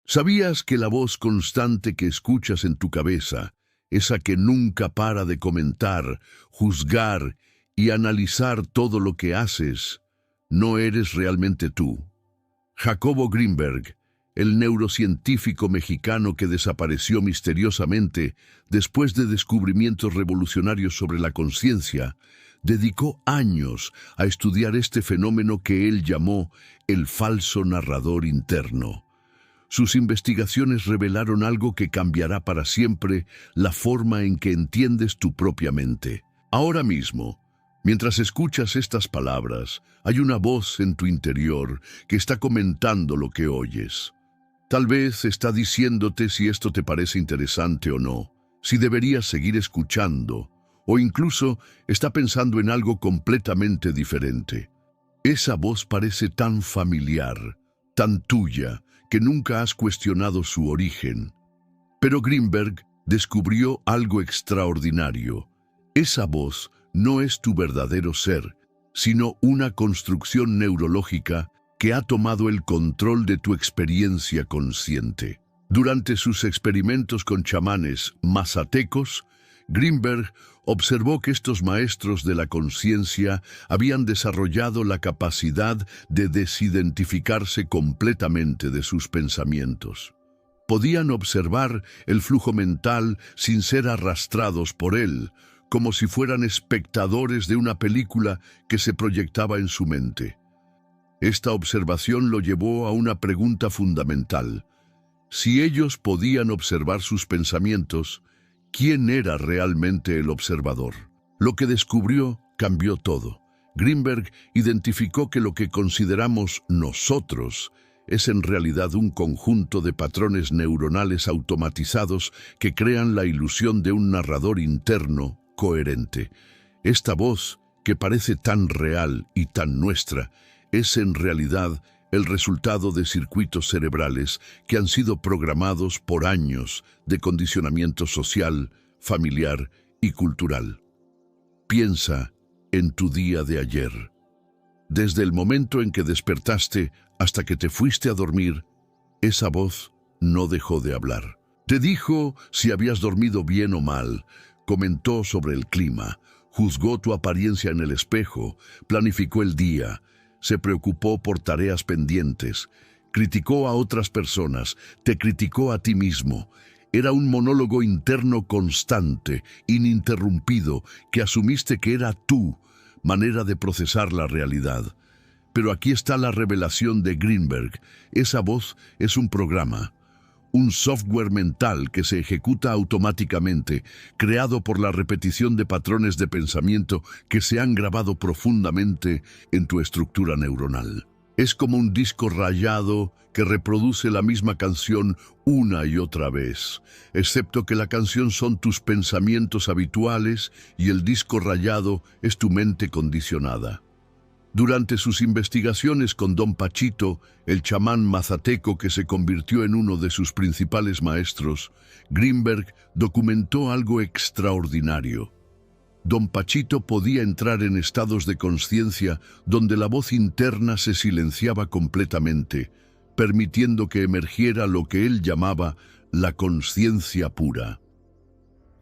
¿Sabías que la voz constante que escuchas en tu cabeza, esa que nunca para de comentar, juzgar y analizar todo lo que haces, no eres realmente tú? Jacobo Greenberg, el neurocientífico mexicano que desapareció misteriosamente después de descubrimientos revolucionarios sobre la conciencia, dedicó años a estudiar este fenómeno que él llamó el falso narrador interno. Sus investigaciones revelaron algo que cambiará para siempre la forma en que entiendes tu propia mente. Ahora mismo, mientras escuchas estas palabras, hay una voz en tu interior que está comentando lo que oyes. Tal vez está diciéndote si esto te parece interesante o no, si deberías seguir escuchando, o incluso está pensando en algo completamente diferente. Esa voz parece tan familiar, tan tuya, que nunca has cuestionado su origen. Pero Greenberg descubrió algo extraordinario. Esa voz no es tu verdadero ser, sino una construcción neurológica que ha tomado el control de tu experiencia consciente. Durante sus experimentos con chamanes mazatecos, Greenberg observó que estos maestros de la conciencia habían desarrollado la capacidad de desidentificarse completamente de sus pensamientos. Podían observar el flujo mental sin ser arrastrados por él, como si fueran espectadores de una película que se proyectaba en su mente. Esta observación lo llevó a una pregunta fundamental. Si ellos podían observar sus pensamientos, ¿quién era realmente el observador? Lo que descubrió cambió todo. Greenberg identificó que lo que consideramos nosotros es en realidad un conjunto de patrones neuronales automatizados que crean la ilusión de un narrador interno coherente. Esta voz, que parece tan real y tan nuestra, es en realidad el resultado de circuitos cerebrales que han sido programados por años de condicionamiento social, familiar y cultural. Piensa en tu día de ayer. Desde el momento en que despertaste hasta que te fuiste a dormir, esa voz no dejó de hablar. Te dijo si habías dormido bien o mal, comentó sobre el clima, juzgó tu apariencia en el espejo, planificó el día, se preocupó por tareas pendientes, criticó a otras personas, te criticó a ti mismo. Era un monólogo interno constante, ininterrumpido, que asumiste que era tu manera de procesar la realidad. Pero aquí está la revelación de Greenberg. Esa voz es un programa, un software mental que se ejecuta automáticamente, creado por la repetición de patrones de pensamiento que se han grabado profundamente en tu estructura neuronal. Es como un disco rayado que reproduce la misma canción una y otra vez, excepto que la canción son tus pensamientos habituales y el disco rayado es tu mente condicionada. Durante sus investigaciones con Don Pachito, el chamán mazateco que se convirtió en uno de sus principales maestros, Greenberg documentó algo extraordinario. Don Pachito podía entrar en estados de conciencia donde la voz interna se silenciaba completamente, permitiendo que emergiera lo que él llamaba la conciencia pura.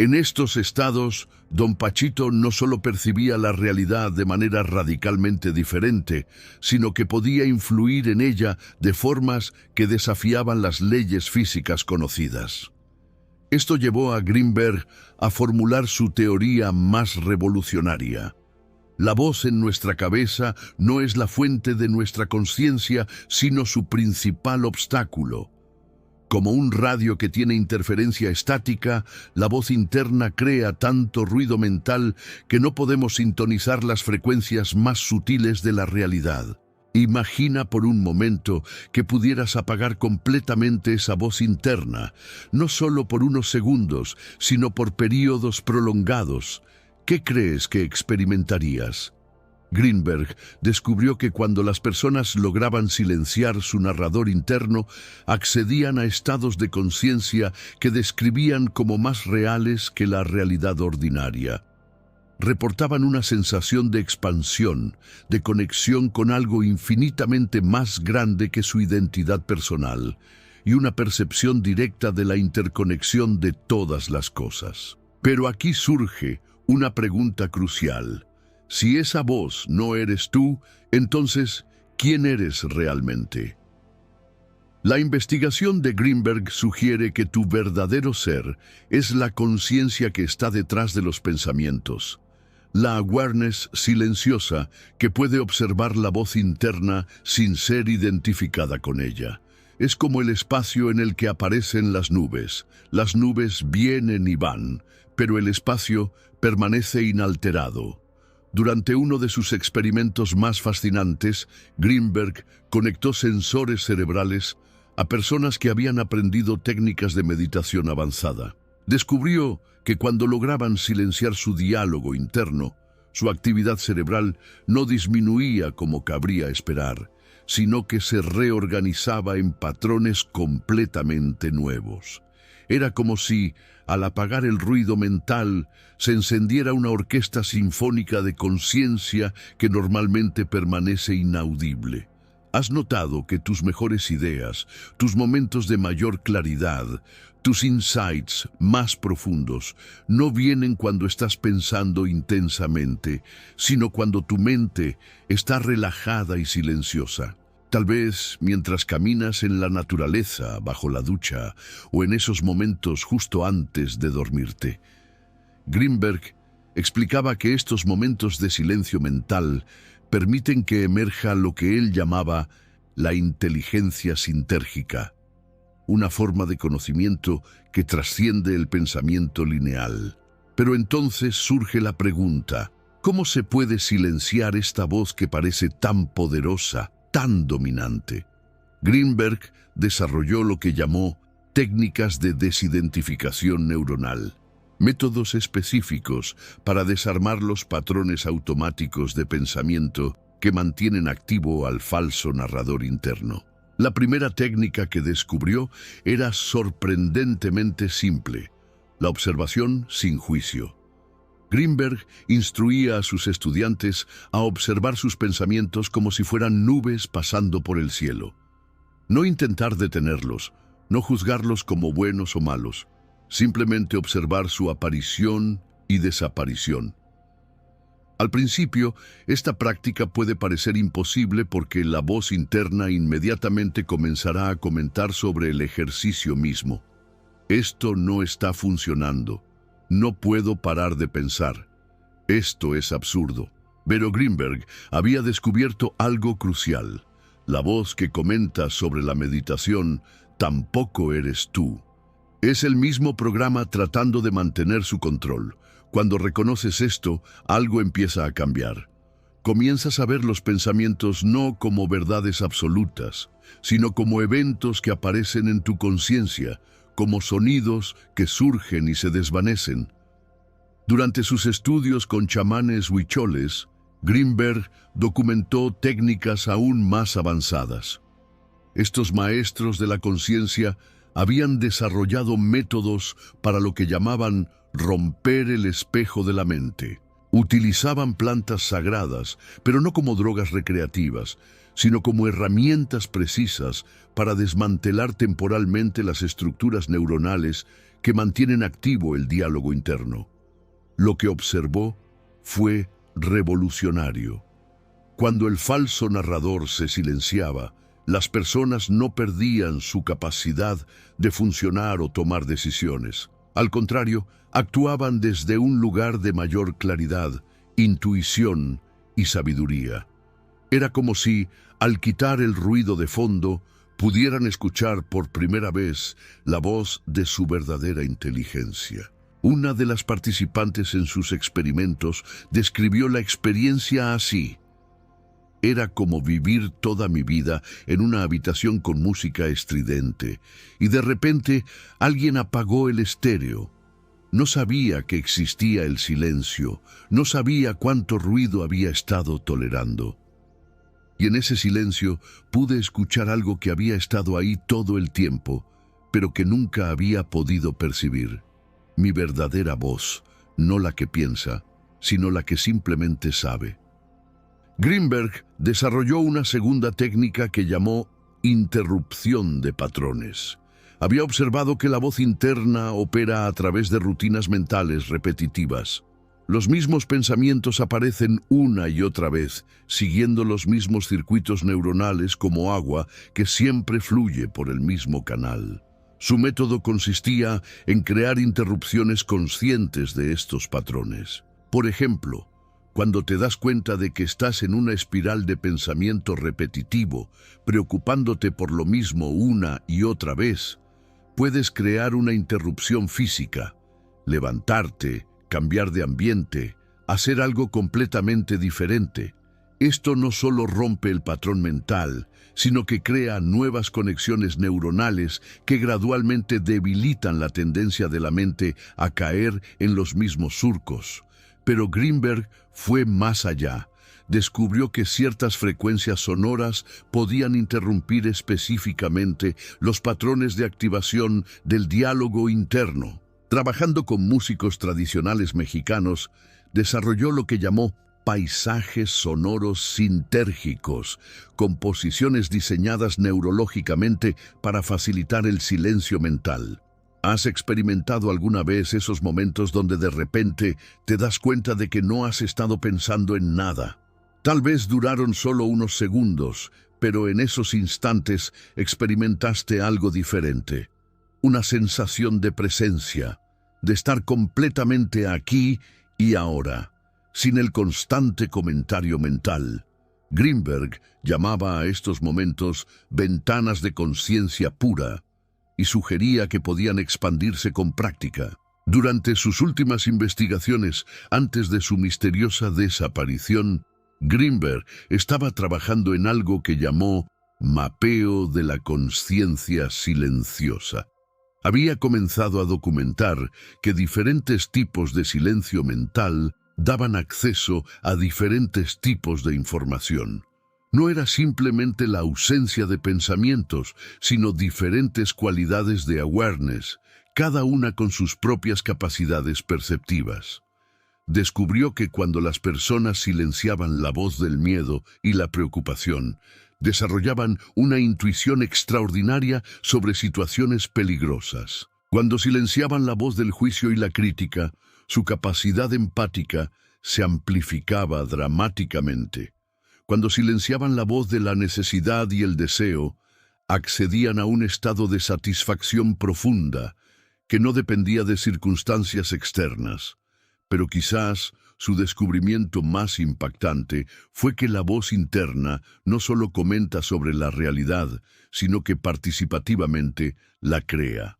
En estos estados, Don Pachito no solo percibía la realidad de manera radicalmente diferente, sino que podía influir en ella de formas que desafiaban las leyes físicas conocidas. Esto llevó a Greenberg a formular su teoría más revolucionaria. La voz en nuestra cabeza no es la fuente de nuestra conciencia, sino su principal obstáculo. Como un radio que tiene interferencia estática, la voz interna crea tanto ruido mental que no podemos sintonizar las frecuencias más sutiles de la realidad. Imagina por un momento que pudieras apagar completamente esa voz interna, no solo por unos segundos, sino por períodos prolongados. ¿Qué crees que experimentarías? Greenberg descubrió que cuando las personas lograban silenciar su narrador interno, accedían a estados de conciencia que describían como más reales que la realidad ordinaria. Reportaban una sensación de expansión, de conexión con algo infinitamente más grande que su identidad personal. y una percepción directa de la interconexión de todas las cosas. Pero aquí surge una pregunta crucial. Si esa voz no eres tú, entonces, ¿quién eres realmente? La investigación de Greenberg sugiere que tu verdadero ser es la conciencia que está detrás de los pensamientos, la awareness silenciosa que puede observar la voz interna sin ser identificada con ella. Es como el espacio en el que aparecen las nubes. Las nubes vienen y van, pero el espacio permanece inalterado. Durante uno de sus experimentos más fascinantes, Greenberg conectó sensores cerebrales a personas que habían aprendido técnicas de meditación avanzada. Descubrió que cuando lograban silenciar su diálogo interno, su actividad cerebral no disminuía como cabría esperar, sino que se reorganizaba en patrones completamente nuevos. Era como si, al apagar el ruido mental, se encendiera una orquesta sinfónica de conciencia que normalmente permanece inaudible. ¿Has notado que tus mejores ideas, tus momentos de mayor claridad, tus insights más profundos, no vienen cuando estás pensando intensamente, sino cuando tu mente está relajada y silenciosa? Tal vez mientras caminas en la naturaleza, bajo la ducha, o en esos momentos justo antes de dormirte. Greenberg explicaba que estos momentos de silencio mental permiten que emerja lo que él llamaba la inteligencia sintérgica, una forma de conocimiento que trasciende el pensamiento lineal. Pero entonces surge la pregunta, ¿cómo se puede silenciar esta voz que parece tan poderosa, tan dominante? Greenberg desarrolló lo que llamó técnicas de desidentificación neuronal, métodos específicos para desarmar los patrones automáticos de pensamiento que mantienen activo al falso narrador interno. La primera técnica que descubrió era sorprendentemente simple: la observación sin juicio. Greenberg instruía a sus estudiantes a observar sus pensamientos como si fueran nubes pasando por el cielo. No intentar detenerlos, no juzgarlos como buenos o malos, simplemente observar su aparición y desaparición. Al principio, esta práctica puede parecer imposible porque la voz interna inmediatamente comenzará a comentar sobre el ejercicio mismo. Esto no está funcionando. No puedo parar de pensar. Esto es absurdo. Pero Greenberg había descubierto algo crucial. La voz que comenta sobre la meditación tampoco eres tú. Es el mismo programa tratando de mantener su control. Cuando reconoces esto, algo empieza a cambiar. Comienzas a ver los pensamientos no como verdades absolutas, sino como eventos que aparecen en tu conciencia, como sonidos que surgen y se desvanecen. Durante sus estudios con chamanes huicholes, Greenberg documentó técnicas aún más avanzadas. Estos maestros de la conciencia habían desarrollado métodos para lo que llamaban romper el espejo de la mente. Utilizaban plantas sagradas, pero no como drogas recreativas, sino como herramientas precisas para desmantelar temporalmente las estructuras neuronales que mantienen activo el diálogo interno. Lo que observó fue revolucionario. Cuando el falso narrador se silenciaba, las personas no perdían su capacidad de funcionar o tomar decisiones. Al contrario, actuaban desde un lugar de mayor claridad, intuición y sabiduría. Era como si, al quitar el ruido de fondo, pudieran escuchar por primera vez la voz de su verdadera inteligencia. Una de las participantes en sus experimentos describió la experiencia así: era como vivir toda mi vida en una habitación con música estridente, y de repente alguien apagó el estéreo. No sabía que existía el silencio, no sabía cuánto ruido había estado tolerando. Y en ese silencio pude escuchar algo que había estado ahí todo el tiempo, pero que nunca había podido percibir. Mi verdadera voz, no la que piensa, sino la que simplemente sabe. Greenberg desarrolló una segunda técnica que llamó interrupción de patrones. Había observado que la voz interna opera a través de rutinas mentales repetitivas. Los mismos pensamientos aparecen una y otra vez, siguiendo los mismos circuitos neuronales como agua que siempre fluye por el mismo canal. Su método consistía en crear interrupciones conscientes de estos patrones. Por ejemplo, cuando te das cuenta de que estás en una espiral de pensamiento repetitivo, preocupándote por lo mismo una y otra vez, puedes crear una interrupción física, levantarte, cambiar de ambiente, hacer algo completamente diferente. Esto no solo rompe el patrón mental, sino que crea nuevas conexiones neuronales que gradualmente debilitan la tendencia de la mente a caer en los mismos surcos. Pero Greenberg fue más allá. Descubrió que ciertas frecuencias sonoras podían interrumpir específicamente los patrones de activación del diálogo interno. Trabajando con músicos tradicionales mexicanos, desarrolló lo que llamó paisajes sonoros sintérgicos, composiciones diseñadas neurológicamente para facilitar el silencio mental. ¿Has experimentado alguna vez esos momentos donde de repente te das cuenta de que no has estado pensando en nada? Tal vez duraron solo unos segundos, pero en esos instantes experimentaste algo diferente. Una sensación de presencia, de estar completamente aquí y ahora, sin el constante comentario mental. Greenberg llamaba a estos momentos ventanas de conciencia pura y sugería que podían expandirse con práctica. Durante sus últimas investigaciones, antes de su misteriosa desaparición, Greenberg estaba trabajando en algo que llamó mapeo de la conciencia silenciosa. Había comenzado a documentar que diferentes tipos de silencio mental daban acceso a diferentes tipos de información. No era simplemente la ausencia de pensamientos, sino diferentes cualidades de awareness, cada una con sus propias capacidades perceptivas. Descubrió que cuando las personas silenciaban la voz del miedo y la preocupación, desarrollaban una intuición extraordinaria sobre situaciones peligrosas. Cuando silenciaban la voz del juicio y la crítica, su capacidad empática se amplificaba dramáticamente. Cuando silenciaban la voz de la necesidad y el deseo, accedían a un estado de satisfacción profunda que no dependía de circunstancias externas. Pero quizás su descubrimiento más impactante fue que la voz interna no solo comenta sobre la realidad, sino que participativamente la crea.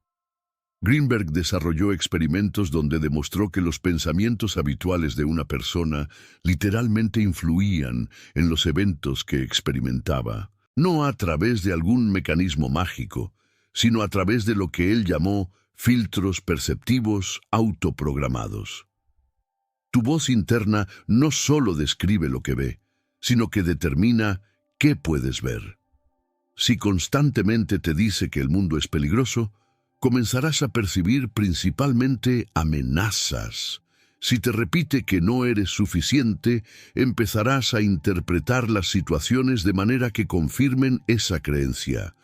Greenberg desarrolló experimentos donde demostró que los pensamientos habituales de una persona literalmente influían en los eventos que experimentaba, no a través de algún mecanismo mágico, sino a través de lo que él llamó filtros perceptivos autoprogramados. Tu voz interna no solo describe lo que ve, sino que determina qué puedes ver. Si constantemente te dice que el mundo es peligroso, comenzarás a percibir principalmente amenazas. Si te repite que no eres suficiente, empezarás a interpretar las situaciones de manera que confirmen esa creencia.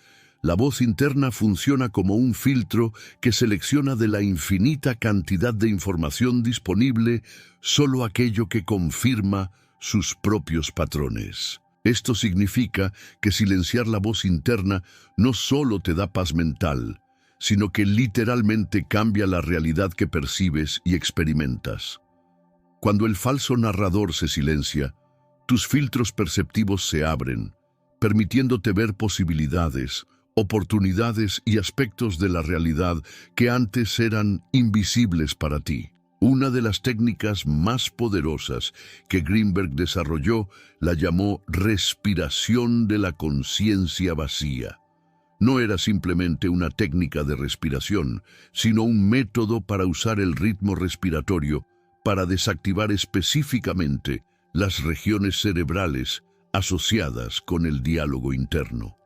La voz interna funciona como un filtro que selecciona de la infinita cantidad de información disponible solo aquello que confirma sus propios patrones. Esto significa que silenciar la voz interna no solo te da paz mental, sino que literalmente cambia la realidad que percibes y experimentas. Cuando el falso narrador se silencia, tus filtros perceptivos se abren, permitiéndote ver posibilidades, oportunidades y aspectos de la realidad que antes eran invisibles para ti. Una de las técnicas más poderosas que Greenberg desarrolló la llamó respiración de la conciencia vacía. No era simplemente una técnica de respiración, sino un método para usar el ritmo respiratorio para desactivar específicamente las regiones cerebrales asociadas con el diálogo interno.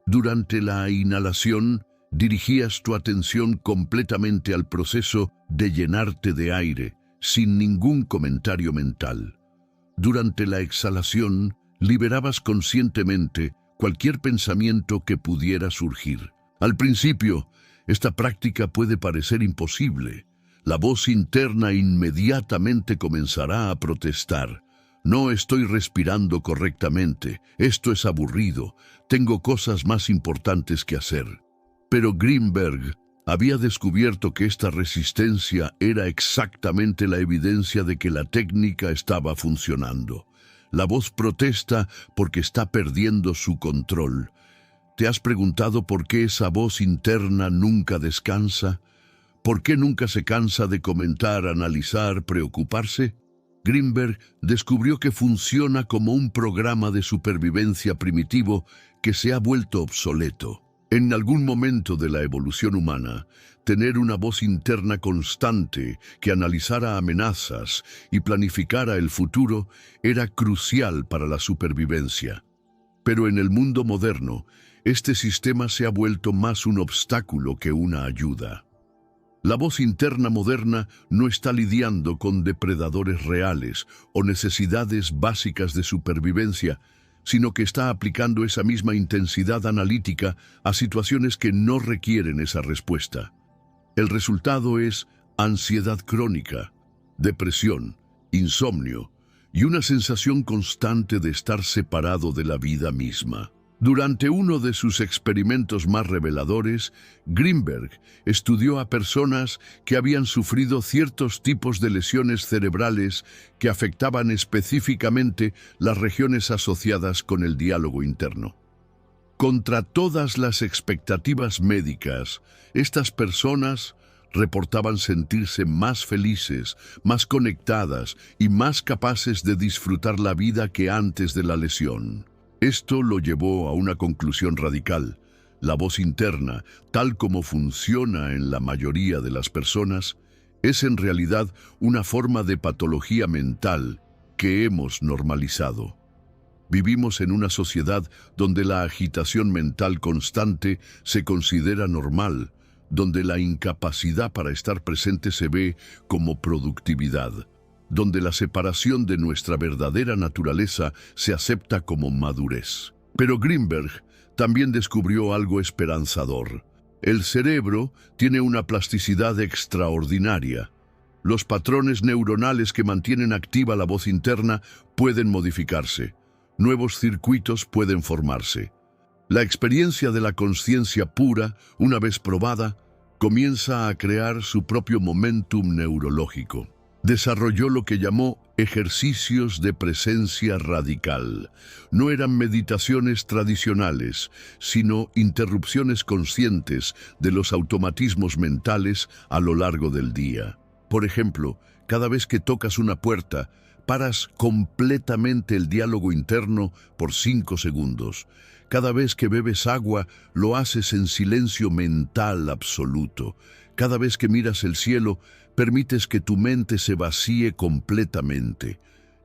Durante la inhalación, dirigías tu atención completamente al proceso de llenarte de aire, sin ningún comentario mental. Durante la exhalación, liberabas conscientemente cualquier pensamiento que pudiera surgir. Al principio, esta práctica puede parecer imposible. La voz interna inmediatamente comenzará a protestar. No estoy respirando correctamente, esto es aburrido, tengo cosas más importantes que hacer. Pero Greenberg había descubierto que esta resistencia era exactamente la evidencia de que la técnica estaba funcionando. La voz protesta porque está perdiendo su control. ¿Te has preguntado por qué esa voz interna nunca descansa? ¿Por qué nunca se cansa de comentar, analizar, preocuparse? Greenberg descubrió que funciona como un programa de supervivencia primitivo que se ha vuelto obsoleto. En algún momento de la evolución humana, tener una voz interna constante que analizara amenazas y planificara el futuro era crucial para la supervivencia. Pero en el mundo moderno, este sistema se ha vuelto más un obstáculo que una ayuda. La voz interna moderna no está lidiando con depredadores reales o necesidades básicas de supervivencia, sino que está aplicando esa misma intensidad analítica a situaciones que no requieren esa respuesta. El resultado es ansiedad crónica, depresión, insomnio y una sensación constante de estar separado de la vida misma. Durante uno de sus experimentos más reveladores, Greenberg estudió a personas que habían sufrido ciertos tipos de lesiones cerebrales que afectaban específicamente las regiones asociadas con el diálogo interno. Contra todas las expectativas médicas, estas personas reportaban sentirse más felices, más conectadas y más capaces de disfrutar la vida que antes de la lesión. Esto lo llevó a una conclusión radical. La voz interna, tal como funciona en la mayoría de las personas, es en realidad una forma de patología mental que hemos normalizado. Vivimos en una sociedad donde la agitación mental constante se considera normal, donde la incapacidad para estar presente se ve como productividad, donde la separación de nuestra verdadera naturaleza se acepta como madurez. Pero Greenberg también descubrió algo esperanzador. El cerebro tiene una plasticidad extraordinaria. Los patrones neuronales que mantienen activa la voz interna pueden modificarse. Nuevos circuitos pueden formarse. La experiencia de la conciencia pura, una vez probada, comienza a crear su propio momentum neurológico. Desarrolló lo que llamó ejercicios de presencia radical. No eran meditaciones tradicionales, sino interrupciones conscientes de los automatismos mentales a lo largo del día. Por ejemplo, cada vez que tocas una puerta, paras completamente el diálogo interno por 5 segundos. Cada vez que bebes agua, lo haces en silencio mental absoluto. Cada vez que miras el cielo, permites que tu mente se vacíe completamente.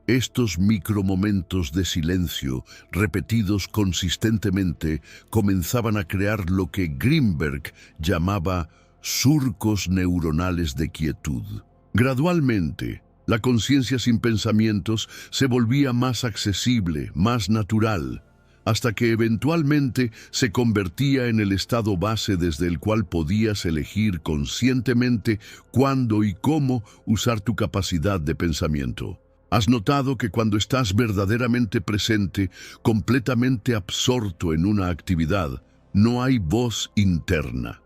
Estos micromomentos de silencio, repetidos consistentemente, comenzaban a crear lo que Greenberg llamaba surcos neuronales de quietud. Gradualmente, la conciencia sin pensamientos se volvía más accesible, más natural, hasta que eventualmente se convertía en el estado base desde el cual podías elegir conscientemente cuándo y cómo usar tu capacidad de pensamiento. ¿Has notado que cuando estás verdaderamente presente, completamente absorto en una actividad, no hay voz interna?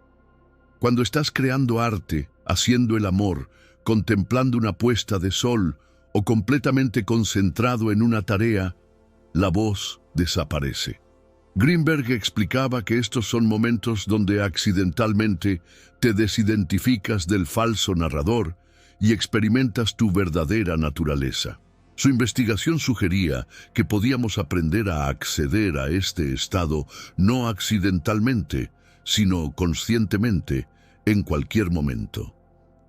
Cuando estás creando arte, haciendo el amor, contemplando una puesta de sol o completamente concentrado en una tarea, la voz desaparece. Greenberg explicaba que estos son momentos donde accidentalmente te desidentificas del falso narrador y experimentas tu verdadera naturaleza. Su investigación sugería que podíamos aprender a acceder a este estado no accidentalmente, sino conscientemente, en cualquier momento.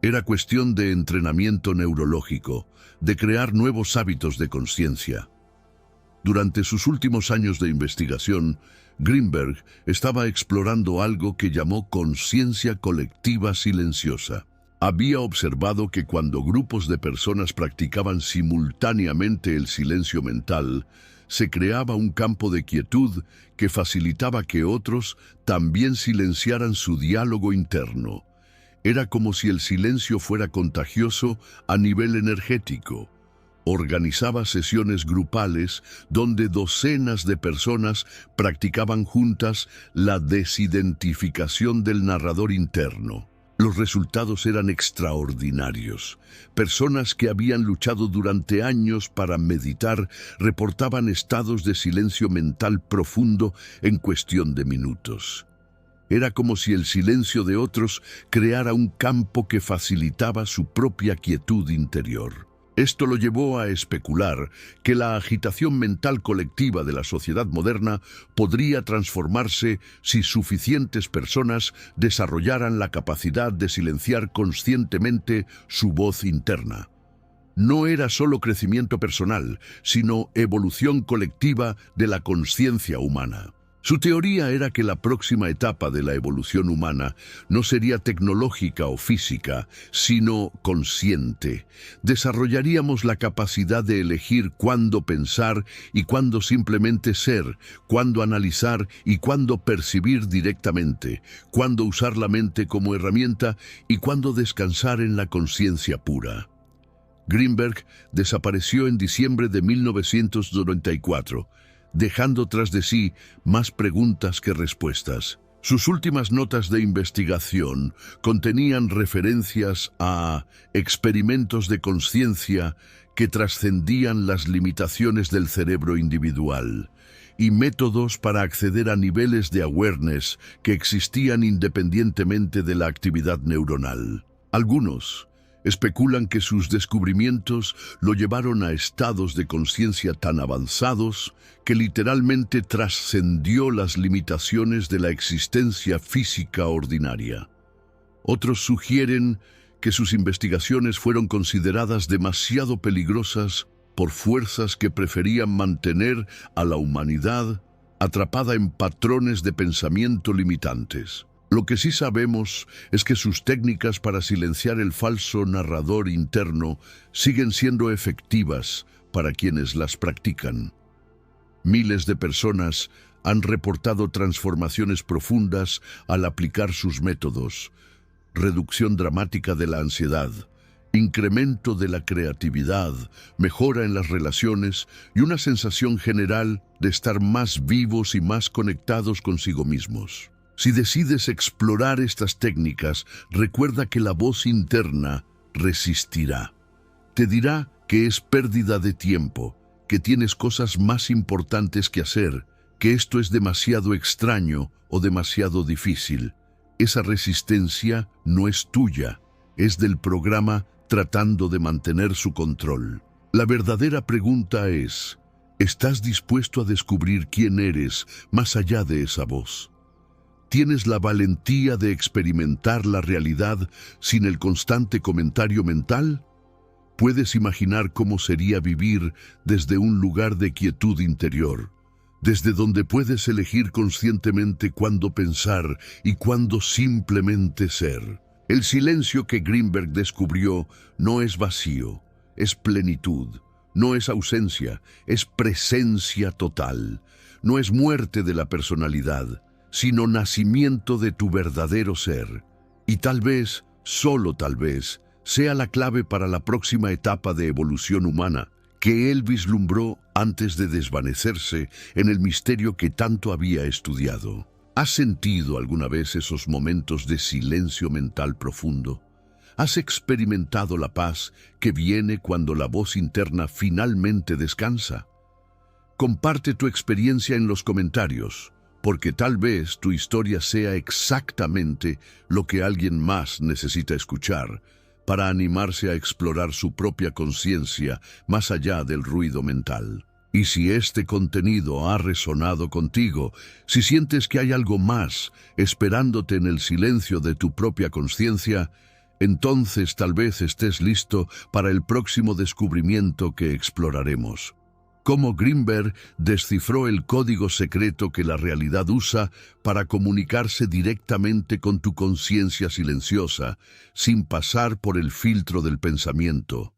Era cuestión de entrenamiento neurológico, de crear nuevos hábitos de conciencia. Durante sus últimos años de investigación, Greenberg estaba explorando algo que llamó conciencia colectiva silenciosa. Había observado que cuando grupos de personas practicaban simultáneamente el silencio mental, se creaba un campo de quietud que facilitaba que otros también silenciaran su diálogo interno. Era como si el silencio fuera contagioso a nivel energético. Organizaba sesiones grupales donde docenas de personas practicaban juntas la desidentificación del narrador interno. Los resultados eran extraordinarios. Personas que habían luchado durante años para meditar reportaban estados de silencio mental profundo en cuestión de minutos. Era como si el silencio de otros creara un campo que facilitaba su propia quietud interior. Esto lo llevó a especular que la agitación mental colectiva de la sociedad moderna podría transformarse si suficientes personas desarrollaran la capacidad de silenciar conscientemente su voz interna. No era solo crecimiento personal, sino evolución colectiva de la conciencia humana. Su teoría era que la próxima etapa de la evolución humana no sería tecnológica o física, sino consciente. Desarrollaríamos la capacidad de elegir cuándo pensar y cuándo simplemente ser, cuándo analizar y cuándo percibir directamente, cuándo usar la mente como herramienta y cuándo descansar en la conciencia pura. Greenberg desapareció en diciembre de 1994. Dejando tras de sí más preguntas que respuestas. Sus últimas notas de investigación contenían referencias a experimentos de conciencia que trascendían las limitaciones del cerebro individual y métodos para acceder a niveles de awareness que existían independientemente de la actividad neuronal. Algunos especulan que sus descubrimientos lo llevaron a estados de conciencia tan avanzados que literalmente trascendió las limitaciones de la existencia física ordinaria. Otros sugieren que sus investigaciones fueron consideradas demasiado peligrosas por fuerzas que preferían mantener a la humanidad atrapada en patrones de pensamiento limitantes. Lo que sí sabemos es que sus técnicas para silenciar el falso narrador interno siguen siendo efectivas para quienes las practican. Miles de personas han reportado transformaciones profundas al aplicar sus métodos: reducción dramática de la ansiedad, incremento de la creatividad, mejora en las relaciones y una sensación general de estar más vivos y más conectados consigo mismos. Si decides explorar estas técnicas, recuerda que la voz interna resistirá. Te dirá que es pérdida de tiempo, que tienes cosas más importantes que hacer, que esto es demasiado extraño o demasiado difícil. Esa resistencia no es tuya, es del programa tratando de mantener su control. La verdadera pregunta es: ¿estás dispuesto a descubrir quién eres más allá de esa voz? ¿Tienes la valentía de experimentar la realidad sin el constante comentario mental? ¿Puedes imaginar cómo sería vivir desde un lugar de quietud interior, desde donde puedes elegir conscientemente cuándo pensar y cuándo simplemente ser? El silencio que Greenberg descubrió no es vacío, es plenitud, no es ausencia, es presencia total, no es muerte de la personalidad, sino nacimiento de tu verdadero ser. Y tal vez, solo tal vez, sea la clave para la próxima etapa de evolución humana que él vislumbró antes de desvanecerse en el misterio que tanto había estudiado. ¿Has sentido alguna vez esos momentos de silencio mental profundo? ¿Has experimentado la paz que viene cuando la voz interna finalmente descansa? Comparte tu experiencia en los comentarios, porque tal vez tu historia sea exactamente lo que alguien más necesita escuchar para animarse a explorar su propia conciencia más allá del ruido mental. Y si este contenido ha resonado contigo, si sientes que hay algo más esperándote en el silencio de tu propia conciencia, entonces tal vez estés listo para el próximo descubrimiento que exploraremos. Cómo Greenberg descifró el código secreto que la realidad usa para comunicarse directamente con tu conciencia silenciosa, sin pasar por el filtro del pensamiento.